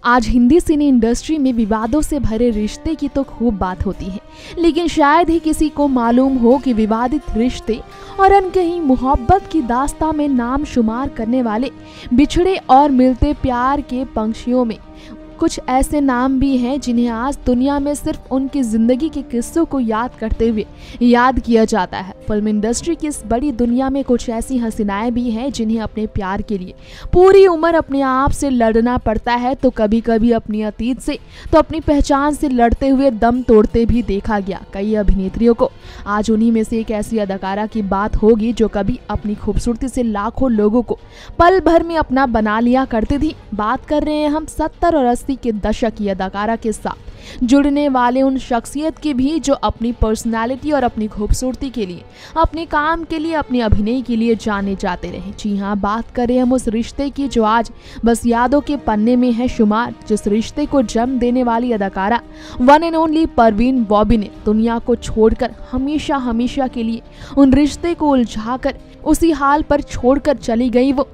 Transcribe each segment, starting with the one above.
आज हिंदी सिने इंडस्ट्री में विवादों से भरे रिश्ते की तो खूब बात होती है, लेकिन शायद ही किसी को मालूम हो कि विवादित रिश्ते और अनकही मोहब्बत की दास्तां में नाम शुमार करने वाले बिछड़े और मिलते प्यार के पंछियों में कुछ ऐसे नाम भी हैं जिन्हें आज दुनिया में सिर्फ उनकी जिंदगी के किस्सों को याद करते हुए याद किया जाता है। फिल्म इंडस्ट्री की इस बड़ी दुनिया में कुछ ऐसी हसीनाएं भी हैं जिन्हें अपने प्यार के लिए पूरी उम्र अपने आप से लड़ना पड़ता है, तो कभी कभी अपनी अतीत से तो अपनी पहचान से लड़ते हुए दम तोड़ते भी देखा गया कई अभिनेत्रियों को। आज उन्हीं में से एक ऐसी अदाकारा की बात होगी जो कभी अपनी खूबसूरती से लाखों लोगों को पल भर में अपना बना लिया करती थी। बात कर रहे हैं हम 70 और 80 के दशक की अदाकारा के साथ जुड़ने वाले उन शख्सियत की भी जो अपनी पर्सनालिटी और अपनी खूबसूरती के लिए, अपने काम के लिए, अपने अभिनय के लिए जाने जाते रहे। जी हाँ, बात करें हम उस रिश्ते की जो आज बस यादों के पन्ने में है शुमार, जिस रिश्ते को जन्म देने वाली अदाकारा one and only Parveen Bobby ने दुनिया को छोड़कर हमेशा हमेशा के लिए उन रिश्ते को उलझाकर उसी हाल पर छोड़कर चली गई। वो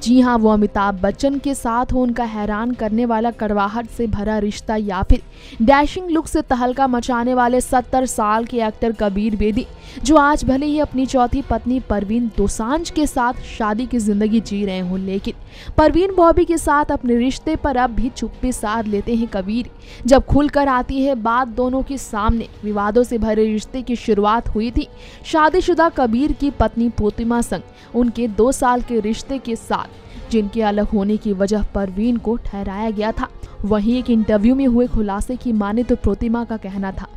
जी हाँ, वो अमिताभ बच्चन के साथ हो उनका हैरान करने वाला कड़वाहट से भरा रिश्ता, या फिर डैशिंग लुक से तहलका मचाने वाले 70 साल के एक्टर कबीर बेदी जो आज भले ही अपनी चौथी पत्नी परवीन दोसांझ के साथ शादी की जिंदगी जी रहे हों, लेकिन परवीन बॉबी के साथ अपने रिश्ते पर अब भी चुप्पी साध लेते हैं कबीर। जब खुलकर आती है बात दोनों के सामने, विवादों से भरे रिश्ते की शुरुआत हुई थी शादीशुदा कबीर की पत्नी प्रोतिमा संग उनके 2 साल के रिश्ते के साथ, जिनके अलग होने की वजह परवीन को ठहराया गया था। वहीं एक इंटरव्यू में हुए खुलासे की माने तो प्रोतिमा का कहना था,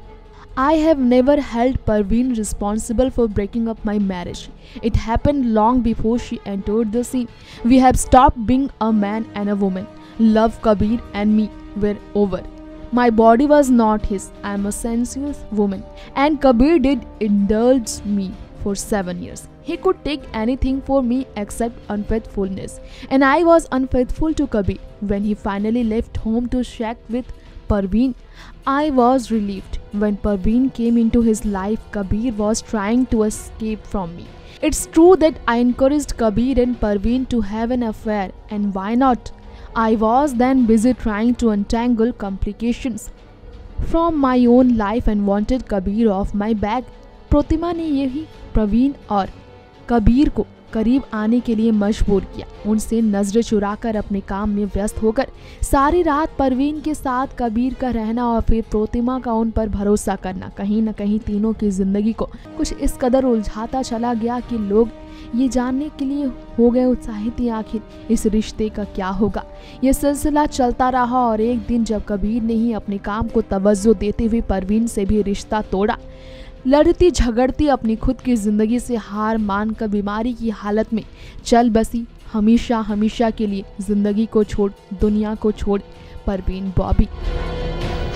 I have never held Parveen responsible for breaking up my marriage. It happened long before she entered the scene. We have stopped being a man and a woman. Love Kabir and me were over. My body was not his. I am a sensuous woman. And Kabir did indulge me for 7 years. He could take anything for me except unfaithfulness. And I was unfaithful to Kabir. When he finally left home to shack with Parveen, I was relieved. When Parveen came into his life, Kabir was trying to escape from me. It's true that I encouraged Kabir and Parveen to have an affair, and why not? I was then busy trying to untangle complications from my own life and wanted Kabir off my back. Protima ने यही प्रवीण और कबीर को करीब आने के लिए मजबूर किया, उनसे नजरें चुराकर अपने काम में व्यस्त होकर सारी रात परवीन के साथ कबीर का रहना और फिर प्रोतिमा का उन पर भरोसा करना कहीं न कहीं तीनों की जिंदगी को कुछ इस कदर उलझाता चला गया कि लोग ये जानने के लिए हो गए उत्साहित आखिर इस रिश्ते का क्या होगा। ये सिलसिला चलता रहा और एक दिन जब कबीर ने ही अपने काम को तवज्जो देते हुए परवीन से भी रिश्ता तोड़ा, लड़ती झगड़ती अपनी खुद की जिंदगी से हार मानकर बीमारी की हालत में चल बसी, हमेशा हमेशा के लिए जिंदगी को छोड़ दुनिया को छोड़ Parveen Babi.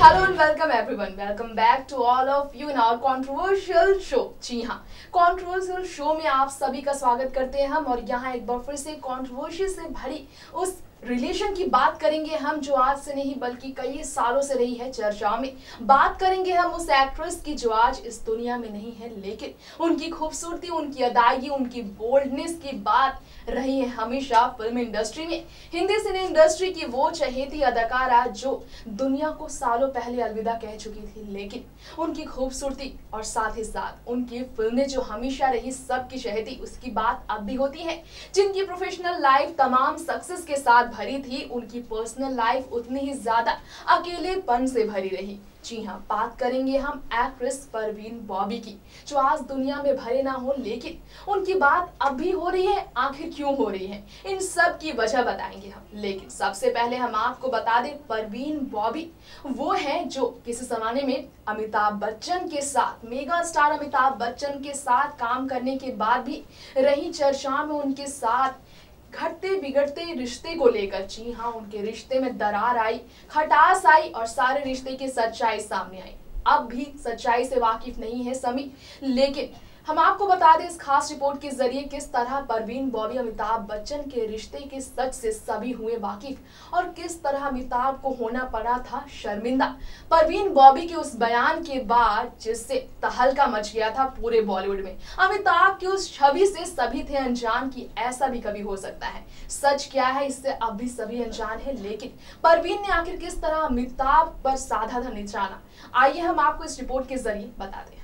Hello and welcome everyone, welcome back to all of you in our controversial show. जी हाँ, कंट्रोवर्शियल शो में आप सभी का स्वागत करते हैं हम, और यहाँ एक बार फिर से कंट्रोवर्सी से भरी उस रिलेशन की बात करेंगे हम जो आज से नहीं बल्कि कई सालों से रही है चर्चा में। बात करेंगे हम उस एक्ट्रेस की जो आज इस दुनिया में नहीं है, लेकिन उनकी खूबसूरती, उनकी अदायगी, उनकी बोल्डनेस की बात रही है हमेशा फिल्म इंडस्ट्री में। हिंदी सिने इंडस्ट्री की वो चहेती अदाकारा जो दुनिया को सालों पहले अलविदा कह चुकी थी, लेकिन उनकी खूबसूरती और साथ ही साथ उनकी फिल्में जो हमेशा रही सबकी चहेती, उसकी बात अब भी होती है। जिनकी प्रोफेशनल लाइफ तमाम सक्सेस के साथ भरी थी, उनकी पर्सनल लाइफ उतनी ही ज्यादा अकेलेपन से भरी रही। जी हाँ, बात करेंगे हम एक्ट्रेस परवीन बॉबी की जो आज दुनिया में भरे ना हो, लेकिन उनकी बात अब भी हो रही है। आखिर क्यों हो रही है, इन सब की वजह बताएंगे हम। लेकिन सबसे पहले हम आपको बता दें, परवीन बॉबी वो है जो किसी जमाने में अमिताभ बच्चन के साथ, मेगा स्टार अमिताभ बच्चन के साथ काम करने के बाद भी रही चर्चा में उनके साथ घटते बिगड़ते रिश्ते को लेकर। जी हाँ, उनके रिश्ते में दरार आई, खटास आई और सारे रिश्ते की सच्चाई सामने आई। अब भी सच्चाई से वाकिफ नहीं है समी, लेकिन हम आपको बता दें इस खास रिपोर्ट के जरिए किस तरह परवीन बॉबी अमिताभ बच्चन के रिश्ते के सच से सभी हुए वाकिफ और किस तरह अमिताभ को होना पड़ा था शर्मिंदा परवीन बॉबी के उस बयान के बाद जिससे तहलका मच गया था पूरे बॉलीवुड में। अमिताभ की उस छवि से सभी थे अनजान कि ऐसा भी कभी हो सकता है। सच क्या है इससे अब भी सभी अनजान है, लेकिन परवीन ने आखिर किस तरह अमिताभ पर साधा था निशाना, आइए हम आपको इस रिपोर्ट के जरिए बता दें।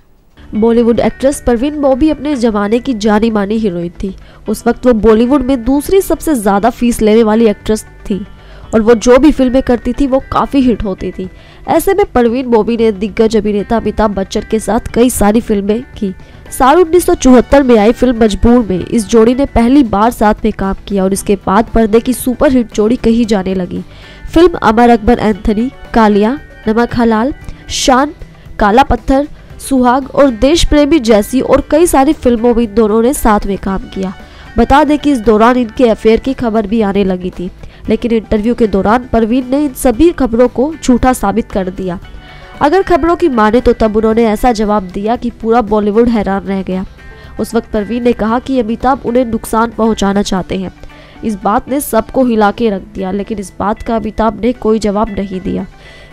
बॉलीवुड एक्ट्रेस परवीन बॉबी अपने जमाने की जानी मानी हीरोइन थी। उस वक्त वो बॉलीवुड में दूसरी सबसे ज्यादा फीस लेने वाली एक्ट्रेस थी और वो जो भी फिल्में करती थी वो काफी हिट होती थी। ऐसे में परवीन बॉबी ने दिग्गज अभिनेता अमिताभ बच्चन के साथ कई सारी फिल्में की। साल 1974 में आई फिल्म मजबूर में इस जोड़ी ने पहली बार साथ में काम किया और इसके बाद पर्दे की सुपरहिट जोड़ी कही जाने लगी। फिल्म अमर अकबर एंथनी, कालिया, नमक हलाल, शान, काला पत्थर, सुहाग और देश प्रेमी जैसी और कई सारी फिल्मों में इन दोनों ने साथ में काम किया। बता दें कि इस दौरान इनके अफेयर की खबर भी आने लगी थी, लेकिन इंटरव्यू के दौरान परवीन ने इन सभी खबरों को झूठा साबित कर दिया। अगर खबरों की माने तो तब उन्होंने ऐसा जवाब दिया कि पूरा बॉलीवुड हैरान रह गया। उस वक्त परवीन ने कहा कि अमिताभ उन्हें नुकसान पहुंचाना चाहते हैं। इस बात ने सबको हिला के रख दिया, लेकिन इस बात का अमिताभ ने कोई जवाब नहीं दिया।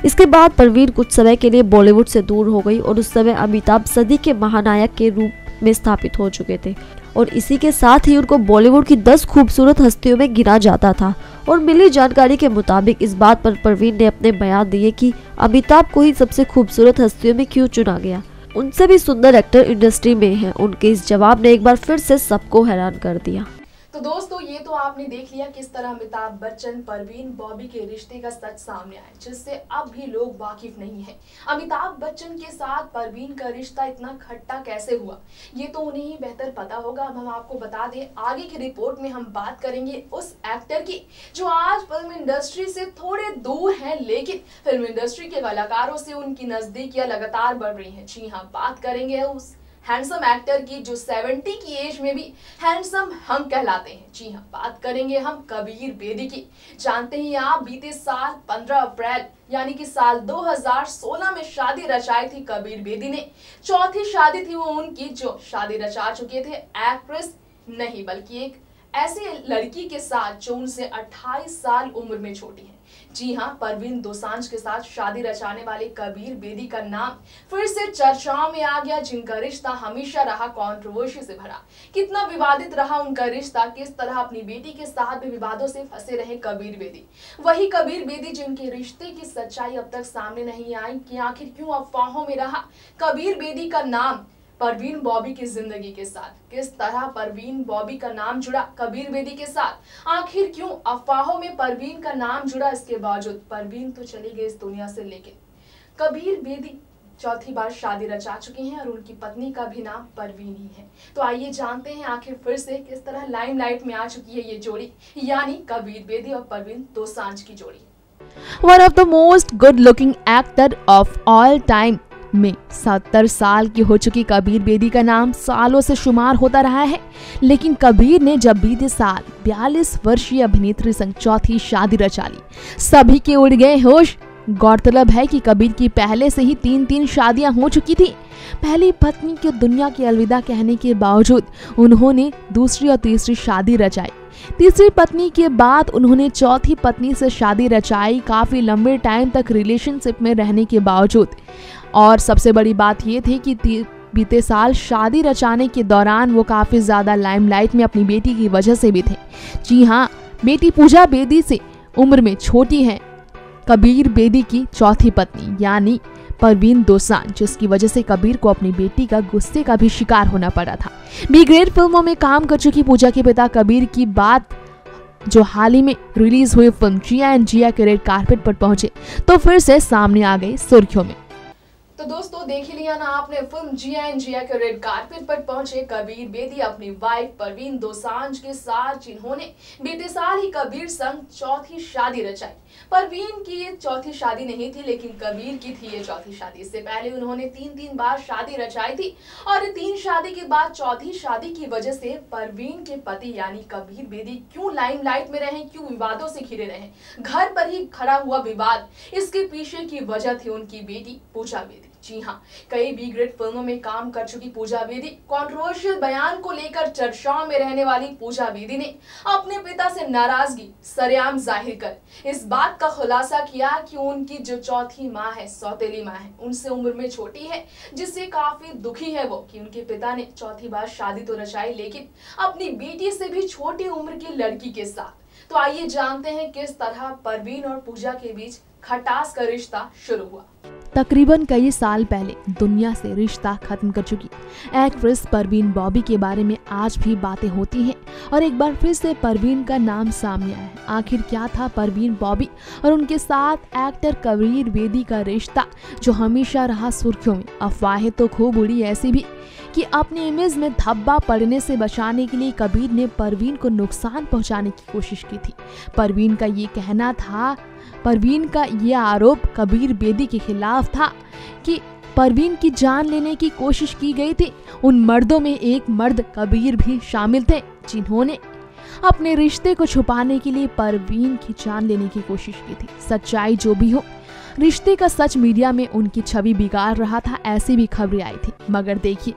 इसके बाद परवीन कुछ समय के लिए बॉलीवुड से दूर हो गई और उस समय अमिताभ सदी के महानायक के रूप में स्थापित हो चुके थे और इसी के साथ ही उनको बॉलीवुड की 10 खूबसूरत हस्तियों में गिना जाता था। और मिली जानकारी के मुताबिक इस बात पर परवीन ने अपने बयान दिए कि अमिताभ को ही सबसे खूबसूरत हस्तियों में क्यों चुना गया, उनसे भी सुंदर एक्टर इंडस्ट्री में हैं। उनके इस जवाब ने एक बार फिर से सबको हैरान कर दिया। तो दोस्तों ये तो आपने देख लिया किस तरह अमिताभ बच्चन परवीन बॉबी के रिश्ते का सच सामने आया, जिससे अब भी लोग वाकिफ नहीं है। अमिताभ बच्चन के साथ परवीन का रिश्ता इतना खट्टा कैसे हुआ ये तो उन्हें ही बेहतर पता होगा। अब हम आपको बता दें आगे की रिपोर्ट में हम बात करेंगे उस एक्टर की जो आज फिल्म इंडस्ट्री से थोड़े दूर है, लेकिन फिल्म इंडस्ट्री के कलाकारों से उनकी नजदीकियां लगातार बढ़ रही है। जी हाँ, बात करेंगे उस हैंडसम एक्टर की जो 70 की एज में भी हैंडसम हम कहलाते हैं। जी हाँ, बात करेंगे हम कबीर बेदी की। जानते ही आप बीते साल 15 अप्रैल यानी कि साल 2016 में शादी रचाई थी कबीर बेदी ने। चौथी शादी थी वो उनकी जो शादी रचा चुके थे एक्ट्रेस नहीं बल्कि एक ऐसी लड़की के साथ जो उनसे 28 साल उम्र में छोटी है। जी हाँ, परवीन दोसांझ के साथ शादी रचाने वाले कबीर बेदी का नाम फिर से चर्चाओं में आ गया, जिनका रिश्ता हमेशा रहा कंट्रोवर्सी से भरा। कितना विवादित रहा उनका रिश्ता, किस तरह अपनी बेटी के साथ भी विवादों से फंसे रहे कबीर बेदी। वही कबीर बेदी जिनके रिश्ते की सच्चाई अब तक सामने नहीं आई कि आखिर क्यों अफवाहों में रहा कबीर बेदी का नाम परवीन बॉबी की जिंदगी के साथ। किस तरह परवीन बॉबी का नाम जुड़ा कबीर बेदी के साथ, आखिर क्यों अफवाहों में परवीन का नाम जुड़ा। इसके बावजूद परवीन तो चली गई इस दुनिया से, लेकिन कबीर बेदी चौथी बार शादी रचा चुकी हैं और उनकी पत्नी का भी नाम परवीन ही है। तो आइए जानते हैं आखिर फिर से किस तरह लाइमलाइट में आ चुकी है ये जोड़ी, यानी कबीर बेदी और परवीन दोसांझ की जोड़ी। One of the most good looking actor of all time में 70 साल की हो चुकी कबीर बेदी का नाम सालों से शुमार होता रहा है, लेकिन कबीर ने जब बीते साल 42 वर्षीय अभिनेत्री संग चौथी शादी रचा ली, सभी के उड़ गए होश। गौरतलब है कि कबीर की पहले से ही 3 शादियां हो चुकी थी। पहली पत्नी को दुनिया के अलविदा कहने के बावजूद उन्होंने दूसरी और तीसरी शादी रचाई। तीसरी पत्नी के बाद उन्होंने चौथी पत्नी से शादी रचाई, काफी लंबे टाइम तक रिलेशनशिप में रहने के बावजूद। और सबसे बड़ी बात यह थी कि बीते साल शादी रचाने के दौरान वो काफी ज्यादा लाइमलाइट में अपनी बेटी की वजह से भी थे। जी हाँ, बेटी पूजा बेदी से उम्र में छोटी है कबीर बेदी की चौथी पत्नी यानी परवीन दोसांझ, जिसकी वजह से कबीर को अपनी बेटी का गुस्से का भी शिकार होना पड़ा था। बी ग्रेट फिल्मों में काम कर चुकी पूजा के पिता कबीर की बात जो हाल ही में रिलीज हुई फिल्म जिया एंड जिया के रेड कारपेट पर पहुंचे तो फिर से सामने आ गई सुर्खियों में। तो दोस्तों देख ही लिया ना आपने, फिल्म जिया एंड जिया के रेड कारपेट पर पहुंचे कबीर बेदी अपनी वाइफ परवीन दोसांझ के साथ, जिन्होंने बीते साल ही कबीर संग चौथी शादी रचाई। परवीन की ये चौथी शादी नहीं थी, लेकिन कबीर की थी ये चौथी शादी। इससे पहले उन्होंने 3 बार शादी रचाई थी और 3 शादी के बाद चौथी शादी की वजह से परवीन के पति यानी कबीर बेदी क्यों लाइमलाइट में रहे, क्यों विवादों से घिरे रहे, घर पर ही खड़ा हुआ विवाद, इसके पीछे की वजह थी उनकी बेटी पूजा बेदी। जी हाँ, कई बी ग्रेड फिल्मों में काम कर चुकी पूजा बेदी, कंट्रोवर्शियल बयान को लेकर चर्चाओं में रहने वाली पूजा बेदी ने अपने पिता से नाराजगी सरेआम जाहिर कर इस बात का खुलासा किया कि उनकी जो चौथी माँ है, सौतेली माँ है, उनसे उम्र में छोटी है, जिससे काफी दुखी है वो कि उनके पिता ने चौथी बार शादी तो रचाई लेकिन अपनी बेटी से भी छोटी उम्र की लड़की के साथ। तो आइए जानते हैं किस तरह परवीन और पूजा के बीच खटास का रिश्ता शुरू हुआ। तकरीबन कई साल पहले दुनिया से रिश्ता खत्म कर चुकी एक्ट्रेस परवीन बॉबी के बारे में आज भी बातें होती हैं और एक बार फिर से परवीन का नाम सामने आया है। आखिर क्या था परवीन बॉबी और उनके साथ एक्टर कबीर बेदी का रिश्ता जो हमेशा रहा सुर्खियों में। अफवाहें तो खूब उड़ी ऐसी भी कि अपनी इमेज में धब्बा पड़ने से बचाने के लिए कबीर ने परवीन को नुकसान पहुंचाने की कोशिश की थी। परवीन का ये आरोप कबीर बेदी के खिलाफ था कि परवीन की जान लेने की कोशिश की गई थी। उन मर्दों में एक मर्द कबीर भी शामिल थे जिन्होंने अपने रिश्ते को छुपाने के लिए परवीन की जान लेने की कोशिश की थी। सच्चाई जो भी हो, रिश्ते का सच मीडिया में उनकी छवि बिगाड़ रहा था, ऐसी भी खबरें आई थी। मगर देखिए,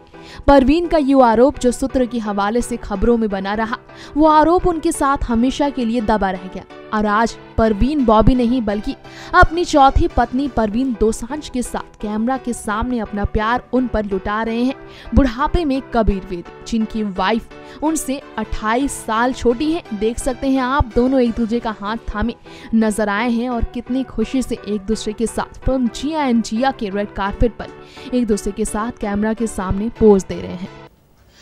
परवीन का ये आरोप जो सूत्र के हवाले से खबरों में बना रहा, वो आरोप उनके साथ हमेशा के लिए दबा रह गया। और आज परवीन बॉबी नहीं बल्कि अपनी चौथी पत्नी परवीन दोसांझ के साथ कैमरा के सामने अपना प्यार उन पर लुटा रहे हैं बुढ़ापे में कबीर बेदी, जिनकी वाइफ उनसे 28 साल छोटी है। देख सकते हैं आप, दोनों एक दूसरे का हाथ थामे नजर आए हैं और कितनी खुशी से एक दूसरे के साथ फिल्म जिया एंड जिया के रेड कारपेट पर एक दूसरे के साथ कैमरा के सामने पोज दे रहे हैं।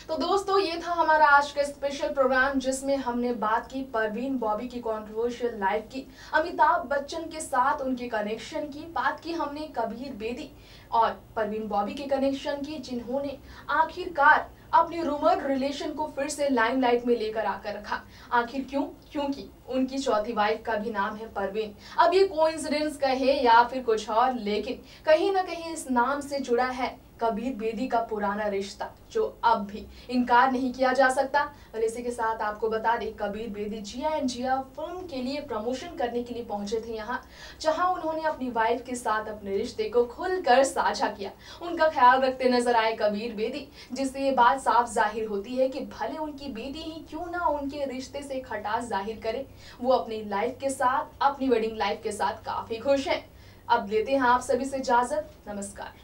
तो दोस्तों, ये था हमारा आज का स्पेशल प्रोग्राम जिसमें हमने बात की परवीन बॉबी की कंट्रोवर्शियल लाइफ की, अमिताभ बच्चन के साथ उनके कनेक्शन की, बात की हमने कबीर बेदी और परवीन बॉबी के कनेक्शन की, जिन्होंने आखिरकार अपनी रूमर रिलेशन को फिर से लाइमलाइट में लेकर आकर रखा। आखिर क्यों? क्योंकि उनकी चौथी वाइफ का भी नाम है परवीन। अब ये कोइंसिडेंस कहे या फिर कुछ और, लेकिन कहीं ना कहीं इस नाम से जुड़ा है कबीर बेदी का पुराना रिश्ता, जो अब भी इनकार नहीं किया जा सकता। और इसी के साथ आपको बता दें, कबीर बेदी जिया एंड जिया फिल्म के लिए प्रमोशन करने के लिए पहुंचे थे यहाँ, जहां उन्होंने अपनी वाइफ के साथ अपने रिश्ते को खुलकर साझा किया। उनका ख्याल रखते नजर आए कबीर बेदी, जिससे ये बात साफ जाहिर होती है कि भले उनकी बेटी ही क्यों ना उनके रिश्ते से खटास जाहिर करे, वो अपनी लाइफ के साथ, अपनी वेडिंग लाइफ के साथ काफी खुश हैं। अब लेते हैं आप सभी से इजाजत। नमस्कार।